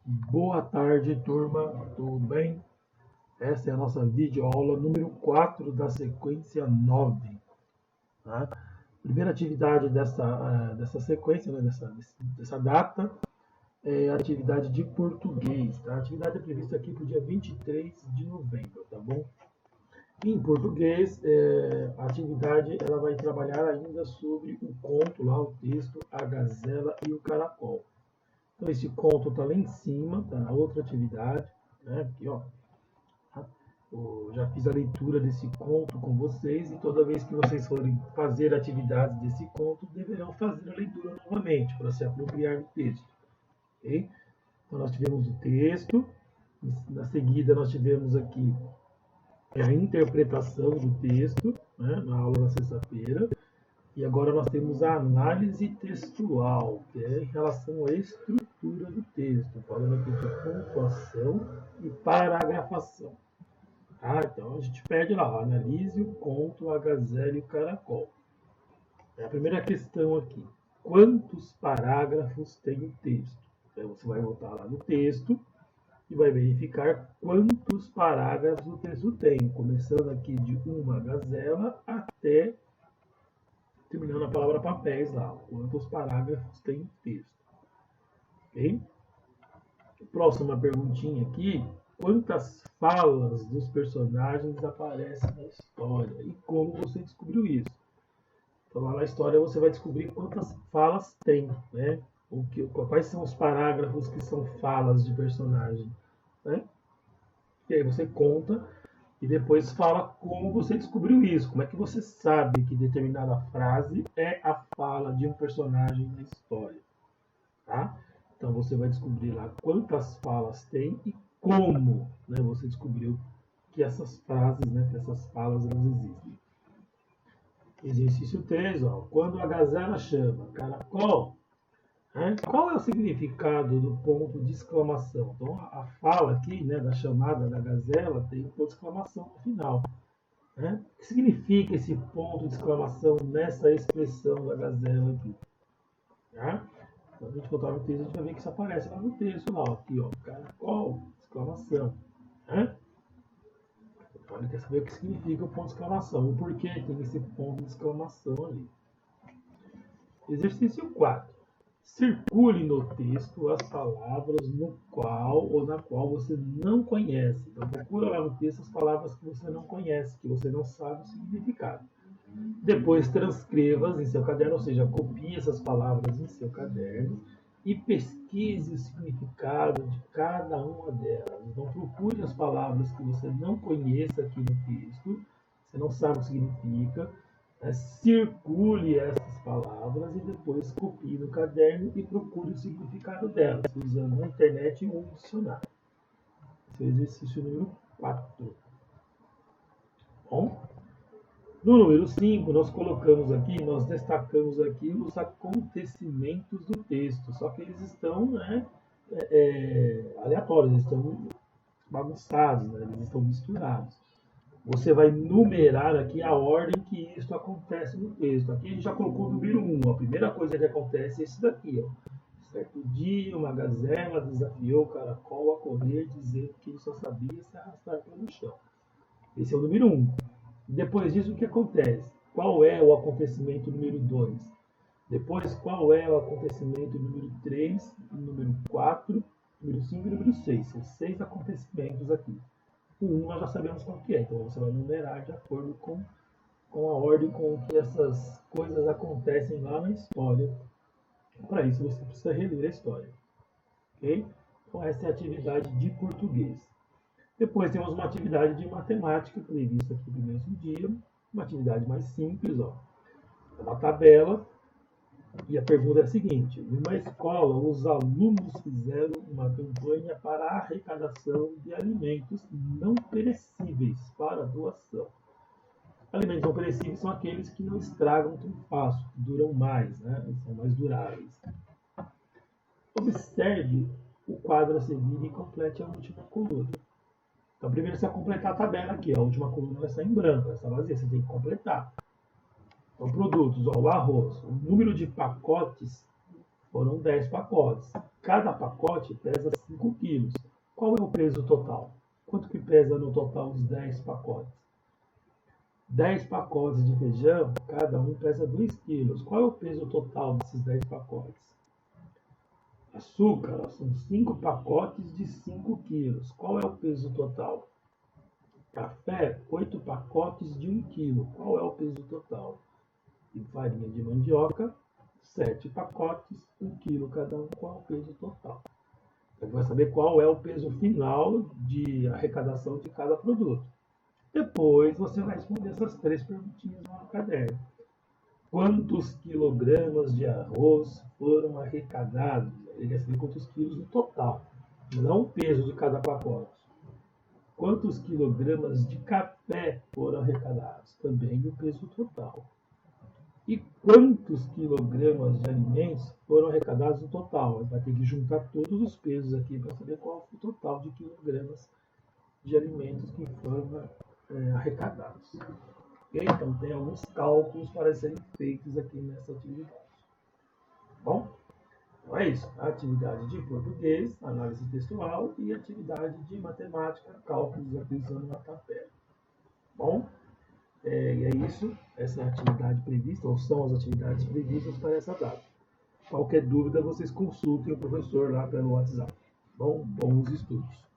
Boa tarde, turma, tudo bem? Essa é a nossa videoaula número 4 da sequência 9. Tá? Primeira atividade dessa sequência, né, dessa data, é a atividade de português. Tá? A atividade é prevista aqui para o dia 23 de novembro, tá bom? Em português, a atividade ela vai trabalhar ainda sobre o conto, lá o texto, A Gazela e o Caracol. Então, esse conto está lá em cima, tá na outra atividade, né? Aqui, ó. Eu já fiz a leitura desse conto com vocês e toda vez que vocês forem fazer atividades desse conto, deverão fazer a leitura novamente para se apropriar do texto. Okay? Então, nós tivemos o texto, na seguida nós tivemos aqui a interpretação do texto, né, na aula da sexta-feira. E agora nós temos a análise textual, que é em relação à estrutura do texto, falando aqui de pontuação e paragrafação. Tá? Então a gente pede lá, analise o conto A Gazela e o Caracol. É a primeira questão aqui. Quantos parágrafos tem o texto? Então você vai voltar lá no texto e vai verificar quantos parágrafos o texto tem, começando aqui de uma gazela até terminando a palavra papéis lá, quantos parágrafos tem o texto. Ok? Próxima perguntinha aqui, quantas falas dos personagens aparecem na história e como você descobriu isso? Então lá na história você vai descobrir quantas falas tem, né? Quais são os parágrafos que são falas de personagem, né? E aí você conta e depois fala como você descobriu isso, como é que você sabe que determinada frase é a fala de um personagem na história, tá? Então você vai descobrir lá quantas falas tem e como, né, você descobriu que essas frases, né, que essas falas elas existem. Exercício 3, ó, quando a gazela chama caracol, né, qual é o significado do ponto de exclamação? Então a fala aqui, né, da chamada da gazela tem um ponto de exclamação no final. Né? O que significa esse ponto de exclamação nessa expressão da gazela aqui? Tá? Então, a gente botar no texto, a gente vai ver que isso aparece lá no texto, lá, ó, aqui, ó, caracol, exclamação. Né? Então, ele quer saber o que significa o ponto de exclamação, o porquê tem esse ponto de exclamação ali. Exercício 4. Circule no texto as palavras no qual ou na qual você não conhece. Então, procura lá no texto as palavras que você não conhece, que você não sabe o significado. Depois, transcreva-as em seu caderno, ou seja, copie essas palavras em seu caderno e pesquise o significado de cada uma delas. Então, procure as palavras que você não conheça aqui no texto, você não sabe o que significa, circule essas palavras e depois copie no caderno e procure o significado delas, usando a internet ou um dicionário. Esse é o exercício número 4. Bom? No número 5, nós destacamos aqui os acontecimentos do texto, só que eles estão, né, aleatórios, eles estão bagunçados, né, eles estão misturados. Você vai numerar aqui a ordem que isso acontece no texto. Aqui a gente já colocou o número 1. A primeira coisa que acontece é esse daqui. Ó. Certo dia, uma gazela desafiou o caracol a correr, dizendo que ele só sabia se arrastar pelo chão. Esse é o número 1. Depois disso, o que acontece? Qual é o acontecimento número 2? Depois, qual é o acontecimento número 3, número 4, número 5 e número 6? São 6 acontecimentos aqui. O 1 nós já sabemos qual que é, então você vai numerar de acordo com a ordem com que essas coisas acontecem lá na história. Para isso você precisa reler a história. Ok? Então essa é a atividade de português. Depois temos uma atividade de matemática prevista aqui no mesmo dia, uma atividade mais simples, ó. É uma tabela e a pergunta é a seguinte: numa escola, os alunos fizeram uma campanha para a arrecadação de alimentos não perecíveis para doação. Alimentos não perecíveis são aqueles que não estragam tão fácil, que duram mais, né? São mais duráveis. Observe o quadro a seguir e complete a última coluna. Então, primeiro você vai completar a tabela aqui. A última coluna vai estar em branco, vai estar vazia. Você tem que completar. Então, produtos, ó, o arroz. O número de pacotes foram 10 pacotes. Cada pacote pesa 5 quilos. Qual é o peso total? Quanto que pesa no total os 10 pacotes? 10 pacotes de feijão, cada um pesa 2 quilos. Qual é o peso total desses 10 pacotes? Açúcar, são 5 pacotes de 5 quilos. Qual é o peso total? Café, 8 pacotes de 1 quilo. Qual é o peso total? E farinha de mandioca, 7 pacotes, 1 quilo cada um. Qual é o peso total? Você vai saber qual é o peso final de arrecadação de cada produto. Depois você vai responder essas 3 perguntinhas no caderno. Quantos quilogramas de arroz foram arrecadados? Ele quer saber quantos quilos no total, não o peso de cada pacote. Quantos quilogramas de café foram arrecadados? Também o peso total. E quantos quilogramas de alimentos foram arrecadados no total? Vai ter que juntar todos os pesos aqui para saber qual foi o total de quilogramas de alimentos que foram arrecadados. Okay? Então, tem alguns cálculos para serem feitos aqui nessa atividade. Bom, então é isso. A atividade de português, análise textual, e atividade de matemática, cálculos utilizando a tabela. Bom, e é isso. Essa é a atividade prevista, ou são as atividades previstas para essa data. Qualquer dúvida, vocês consultem o professor lá pelo WhatsApp. Bom, bons estudos.